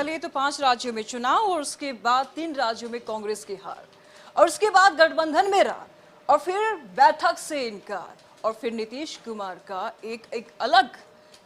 पहले तो 5 राज्यों में चुनाव और उसके बाद 3 राज्यों में कांग्रेस की हार और उसके बाद गठबंधन में रार और फिर बैठक से इनकार और फिर नीतीश कुमार का एक अलग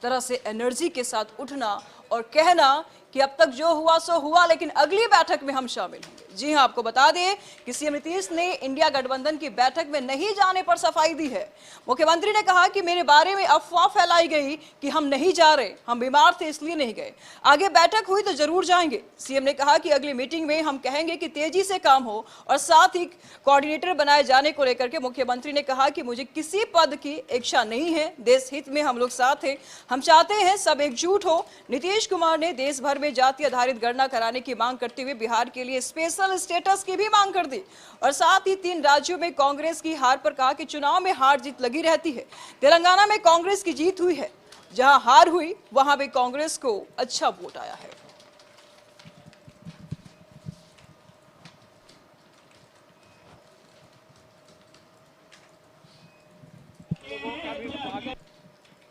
तरह से एनर्जी के साथ उठना और कहना कि अब तक जो हुआ सो हुआ, लेकिन अगली बैठक में हम शामिल होंगे। जी हां, आपको बता दें कि सीएम नीतीश ने इंडिया गठबंधन की बैठक में नहीं जाने पर सफाई दी है। मुख्यमंत्री ने कहा कि मेरे बारे में अफवाह फैलाई गई कि हम नहीं जा रहे, हम बीमार थे इसलिए नहीं गए, आगे बैठक हुई तो जरूर जाएंगे। सीएम ने कहा कि अगली मीटिंग में हम कहेंगे कि तेजी से काम हो और साथ ही कोऑर्डिनेटर बनाए जाने को लेकर के मुख्यमंत्री ने कहा कि मुझे किसी पद की इच्छा नहीं है, देश हित में हम लोग साथ हैं, हम चाहते हैं सब एकजुट हो। नीतीश कुमार ने देश भर में जाति आधारित गणना कराने की मांग करते हुए बिहार के लिए स्पेशल स्टेटस की भी मांग कर दी और साथ ही 3 राज्यों में कांग्रेस की हार पर कहा कि चुनाव में हार जीत लगी रहती है। तेलंगाना में कांग्रेस की जीत हुई है, जहां हार हुई वहां भी कांग्रेस को अच्छा वोट आया है।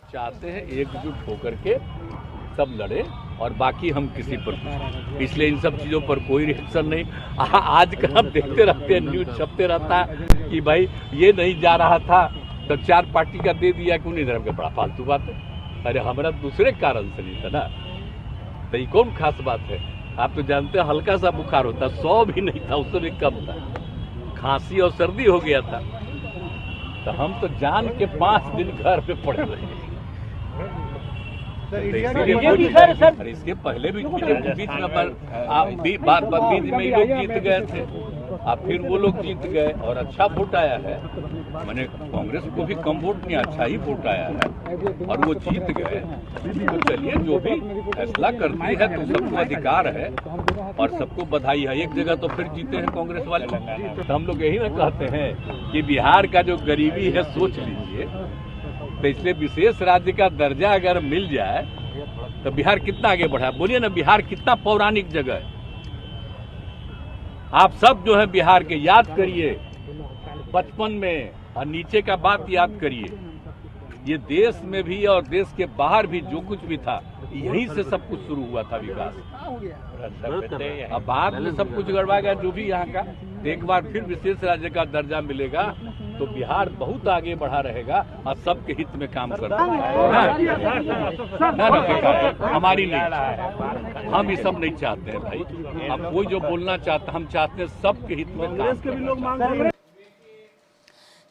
चाहते हैं एकजुट होकर के सब लड़े और बाकी हम किसी पर, इसलिए इन सब चीज़ों पर कोई रिएक्शन नहीं। आजकल हम देखते रहते हैं, न्यूज छपते रहता है कि भाई ये नहीं जा रहा था तो 4 पार्टी का दे दिया, क्यों नहीं धर्म के, बड़ा फालतू बात है। अरे हमारा दूसरे कारण से नहीं था ना, तो ये कौन खास बात है। आप तो जानते हैं हल्का सा बुखार होता, 100 भी नहीं था, उससे भी कम था, खांसी और सर्दी हो गया था, तो हम तो जान के 5 दिन घर पे पड़े रहे। और इसके पहले भी बीच में बीच में लोग जीत गए थे, अब फिर वो लोग जीत गए और अच्छा वोट आया है। मैंने कांग्रेस को भी कम वोट नहीं, अच्छा ही वोट आया है और वो जीत गए। तो चलिए, जो भी फैसला करती है तो सबको अधिकार है और सबको बधाई है। एक जगह तो फिर जीते हैं कांग्रेस वाले, तो हम लोग यही ना कहते हैं कि बिहार का जो गरीबी है सोच लीजिए, तो इसलिए विशेष राज्य का दर्जा अगर मिल जाए तो बिहार कितना आगे बढ़ा। बोलिए ना, बिहार कितना पौराणिक जगह है। आप सब जो है बिहार के याद करिए, बचपन में और नीचे का बात याद करिए। ये देश में भी और देश के बाहर भी जो कुछ भी था, यहीं से सब कुछ शुरू हुआ था विकास। अब बाद में सब कुछ गड़बड़ा गया जो भी यहाँ का। एक बार फिर विशेष राज्य का दर्जा मिलेगा तो बिहार बहुत आगे बढ़ा रहेगा और सबके हित में काम करता है। हमारी नहीं, हम ये सब नहीं चाहते हैं भाई। अब कोई जो बोलना चाहता, हम चाहते हैं सबके हित में काम।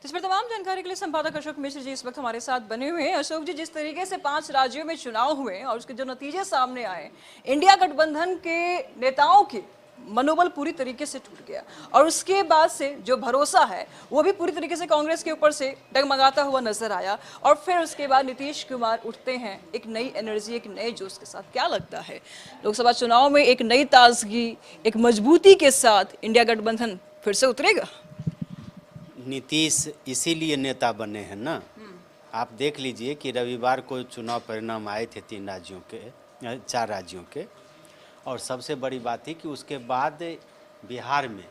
इस पर तमाम जानकारी के लिए संपादक अशोक मिश्र जी इस वक्त हमारे साथ बने हुए हैं। अशोक जी, जिस तरीके से 5 राज्यों में चुनाव हुए और उसके जो नतीजे सामने आए, इंडिया गठबंधन के नेताओं की मनोबल पूरी तरीके से टूट गया और उसके बाद से जो भरोसा है वो भी पूरी तरीके से कांग्रेस के ऊपर से डगमगाता हुआ नजर आया और फिर उसके बाद नीतीश कुमार उठते हैं एक नई एनर्जी, एक नए जोश के साथ। क्या लगता है, लोकसभा चुनाव में एक नई ताजगी, एक मजबूती के साथ इंडिया गठबंधन फिर से उतरेगा? नीतीश इसीलिए नेता बने हैं ना। आप देख लीजिए कि रविवार को चुनाव परिणाम आए थे 3 राज्यों के, 4 राज्यों के, और सबसे बड़ी बात थी कि उसके बाद बिहार में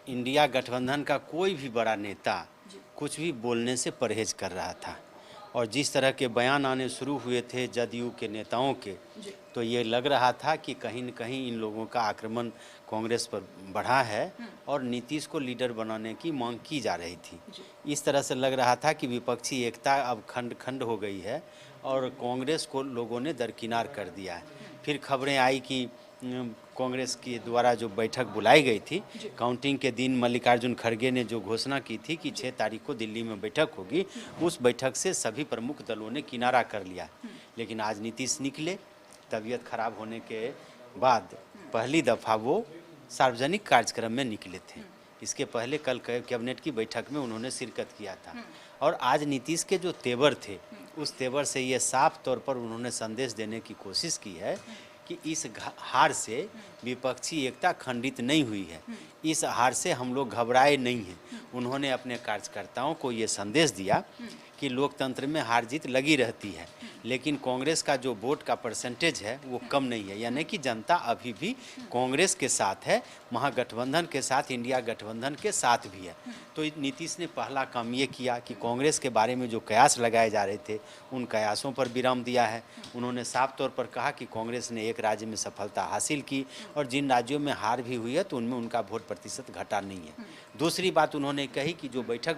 इंडिया गठबंधन का कोई भी बड़ा नेता कुछ भी बोलने से परहेज कर रहा था और जिस तरह के बयान आने शुरू हुए थे जदयू के नेताओं के, तो ये लग रहा था कि कहीं न कहीं इन लोगों का आक्रमण कांग्रेस पर बढ़ा है और नीतीश को लीडर बनाने की मांग की जा रही थी। इस तरह से लग रहा था कि विपक्षी एकता अब खंड खंड हो गई है और कांग्रेस को लोगों ने दरकिनार कर दिया है। फिर खबरें आई कि कांग्रेस के द्वारा जो बैठक बुलाई गई थी, काउंटिंग के दिन मल्लिकार्जुन खड़गे ने जो घोषणा की थी कि 6 तारीख को दिल्ली में बैठक होगी, उस बैठक से सभी प्रमुख दलों ने किनारा कर लिया। लेकिन आज नीतीश निकले, तबीयत खराब होने के बाद पहली दफ़ा वो सार्वजनिक कार्यक्रम में निकले थे। इसके पहले कल कैबिनेट की बैठक में उन्होंने शिरकत किया था और आज नीतीश के जो तेवर थे, उस तेवर से ये साफ तौर पर उन्होंने संदेश देने की कोशिश की है कि इस हार से विपक्षी एकता खंडित नहीं हुई है, इस हार से हम लोग घबराए नहीं हैं। उन्होंने अपने कार्यकर्ताओं को ये संदेश दिया कि लोकतंत्र में हार जीत लगी रहती है, लेकिन कांग्रेस का जो वोट का परसेंटेज है वो कम नहीं है, यानी कि जनता अभी भी कांग्रेस के साथ है, महागठबंधन के साथ, इंडिया गठबंधन के साथ भी है। तो नीतीश ने पहला काम ये किया कि कांग्रेस के बारे में जो कयास लगाए जा रहे थे उन कयासों पर विराम दिया है। उन्होंने साफ तौर पर कहा कि कांग्रेस ने एक राज्य में सफलता हासिल की और जिन राज्यों में हार भी हुई है तो उनमें उनका वोट प्रतिशत घटा नहीं है। दूसरी बात उन्होंने कही कि जो बैठक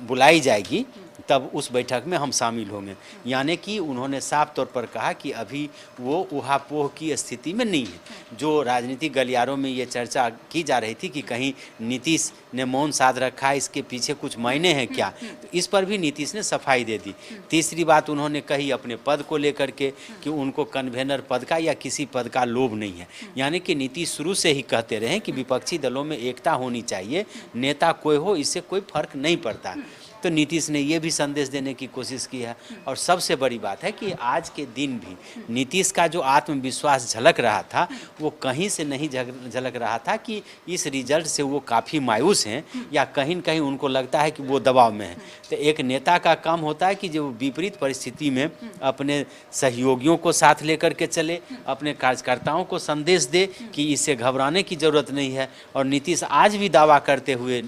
बुलाई जाएगी तब उस बैठक में हम शामिल होंगे, यानी कि उन्होंने साफ तौर पर कहा कि अभी वो ऊहापोह की स्थिति में नहीं है। जो राजनीतिक गलियारों में ये चर्चा की जा रही थी कि कहीं नीतीश ने मौन साध रखा है, इसके पीछे कुछ मायने हैं क्या, तो इस पर भी नीतीश ने सफाई दे दी। तीसरी बात उन्होंने कही अपने पद को लेकर के कि उनको कन्वेनर पद का या किसी पद का लोभ नहीं है, यानी कि नीतीश शुरू से ही कहते रहे कि विपक्षी दलों में एकता होनी चाहिए, नेता कोई हो इससे कोई फर्क नहीं पड़ता। तो नीतीश ने ये भी संदेश देने की कोशिश की है। और सबसे बड़ी बात है कि आज के दिन भी नीतीश का जो आत्मविश्वास झलक रहा था वो कहीं से नहीं झलक रहा था कि इस रिजल्ट से वो काफ़ी मायूस हैं या कहीं न कहीं उनको लगता है कि वो दबाव में है। तो एक नेता का काम होता है कि जो विपरीत परिस्थिति में अपने सहयोगियों को साथ लेकर के चले, अपने कार्यकर्ताओं को संदेश दे कि इससे घबराने की ज़रूरत नहीं है। और नीतीश आज भी दावा करते हुए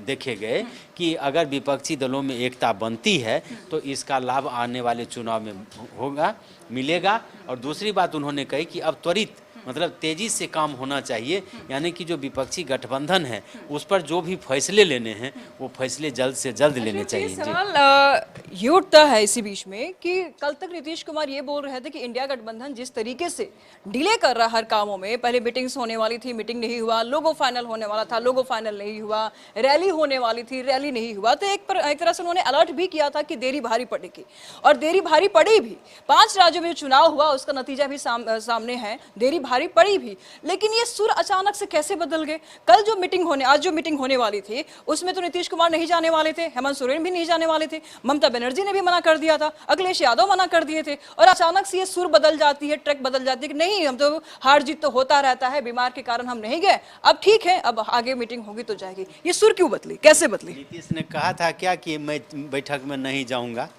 देखे गए कि अगर विपक्षी दलों में एकता बनती है तो इसका लाभ आने वाले चुनाव में होगा, मिलेगा। और दूसरी बात उन्होंने कही कि अब त्वरित मतलब तेज़ी से काम होना चाहिए, यानी कि जो विपक्षी गठबंधन है उस पर जो भी फैसले लेने हैं वो फैसले जल्द से जल्द लेने चाहिए। सवाल ये उठता है इसी बीच में कि कल तक नीतीश कुमार ये बोल रहे थे कि इंडिया गठबंधन जिस तरीके से डिले कर रहा हर कामों में, पहले मीटिंग्स होने वाली थी, मीटिंग नहीं हुआ, लोगो फाइनल होने वाला था, लोगो फाइनल नहीं हुआ, रैली होने वाली थी, रैली नहीं हुआ, तो एक तरह से उन्होंने अलर्ट भी किया था कि देरी भारी पड़ेगी और देरी भारी पड़ी भी। 5 राज्यों में चुनाव हुआ उसका नतीजा भी सामने है, देरी भारी पड़ी भी। लेकिन ये सुर अचानक से कैसे बदल गए? कल जो आज जो मीटिंग होने वाली थी उसमें तो नीतीश कुमार नहीं जाने वाले थे, हेमंत सोरेन भी नहीं जाने वाले थे, ममता बनर्जी ने भी मना कर दिया था, अखिलेश यादव मना कर दिए थे, और अचानक से ये सुर बदल जाती है, ट्रैक बदल जाती है कि नहीं हम तो हार जीत तो होता रहता है, बीमार के कारण हम नहीं गए, अब ठीक है अब आगे मीटिंग होगी तो जाएगी। ये सुर क्यों बदली, कैसे बदली? नीतीश ने कहा था क्या कि मैं बैठक में नहीं जाऊंगा?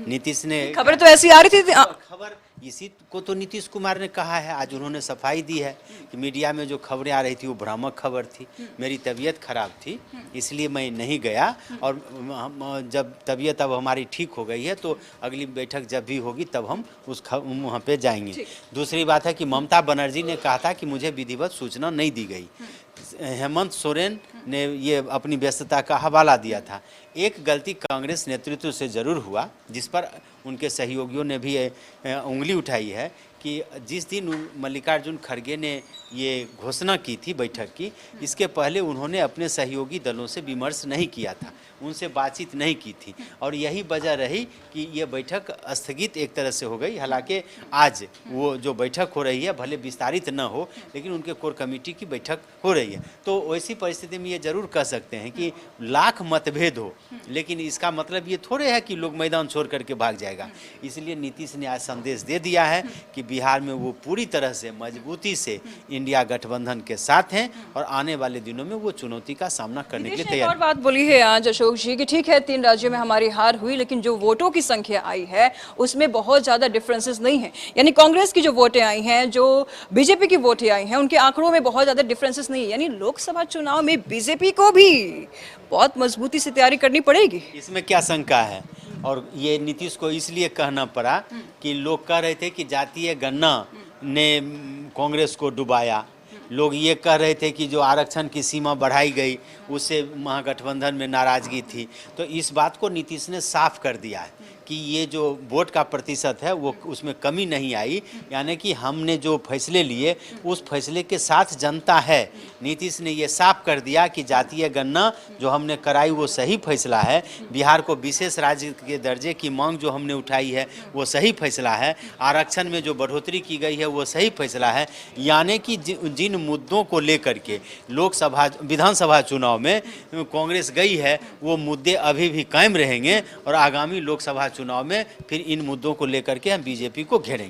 नीतीश ने खबर तो ऐसी आ रही थी। खबर इसी को तो नीतीश कुमार ने कहा है, आज उन्होंने सफाई दी है कि मीडिया में जो खबरें आ रही थी वो भ्रामक खबर थी, मेरी तबीयत खराब थी इसलिए मैं नहीं गया, और जब तबीयत अब हमारी ठीक हो गई है तो अगली बैठक जब भी होगी तब हम वहाँ पे जाएंगे। दूसरी बात है कि ममता बनर्जी ने कहा था कि मुझे विधिवत सूचना नहीं दी गई, हेमंत सोरेन ने ये अपनी व्यस्तता का हवाला दिया था। एक गलती कांग्रेस नेतृत्व से ज़रूर हुआ जिस पर उनके सहयोगियों ने भी उंगली उठाई है कि जिस दिन मल्लिकार्जुन खड़गे ने ये घोषणा की थी बैठक की, इसके पहले उन्होंने अपने सहयोगी दलों से विमर्श नहीं किया था, उनसे बातचीत नहीं की थी, और यही वजह रही कि ये बैठक स्थगित एक तरह से हो गई। हालांकि आज वो जो बैठक हो रही है भले विस्तारित न हो लेकिन उनके कोर कमेटी की बैठक हो रही है। तो वैसी परिस्थिति में ये जरूर कह सकते हैं कि लाख मतभेद हो लेकिन इसका मतलब ये थोड़े है कि लोग मैदान छोड़ करके भाग जाएगा। इसलिए नीतीश ने आज संदेश दे दिया है कि बिहार में वो पूरी तरह से मजबूती से इंडिया गठबंधन के साथ हैं और आने वाले दिनों में वो चुनौती का सामना करने के लिए तैयार। और बात बोली है आज अशोक जी कि ठीक है 3 राज्यों में हमारी हार हुई लेकिन जो वोटों की संख्या आई है उसमें बहुत ज्यादा डिफरेंसेस नहीं है, यानी कांग्रेस की जो वोटें आई हैं, जो बीजेपी की वोटें आई हैं, उनके आंकड़ों में बहुत ज्यादा डिफरेंसेस नहीं है, यानी लोकसभा चुनाव में बीजेपी को भी बहुत मजबूती से तैयारी करनी पड़ेगी। इसमें क्या शंका है? और ये नीतीश को इसलिए कहना पड़ा कि लोग कह रहे थे कि जातीय गणना ने कांग्रेस को डुबाया, लोग ये कह रहे थे कि जो आरक्षण की सीमा बढ़ाई गई उससे महागठबंधन में नाराजगी थी। तो इस बात को नीतीश ने साफ कर दिया है कि ये जो वोट का प्रतिशत है वो उसमें कमी नहीं आई, यानी कि हमने जो फैसले लिए उस फैसले के साथ जनता है। नीतीश ने ये साफ कर दिया कि जातीय गणना जो हमने कराई वो सही फैसला है, बिहार को विशेष राज्य के दर्जे की मांग जो हमने उठाई है वो सही फैसला है, आरक्षण में जो बढ़ोतरी की गई है वो सही फैसला है। यानी कि जिन मुद्दों को लेकर के लोकसभा विधानसभा चुनाव में कांग्रेस गई है वो मुद्दे अभी भी कायम रहेंगे और आगामी लोकसभा चुनाव में फिर इन मुद्दों को लेकर के हम बीजेपी को घेरेंगे।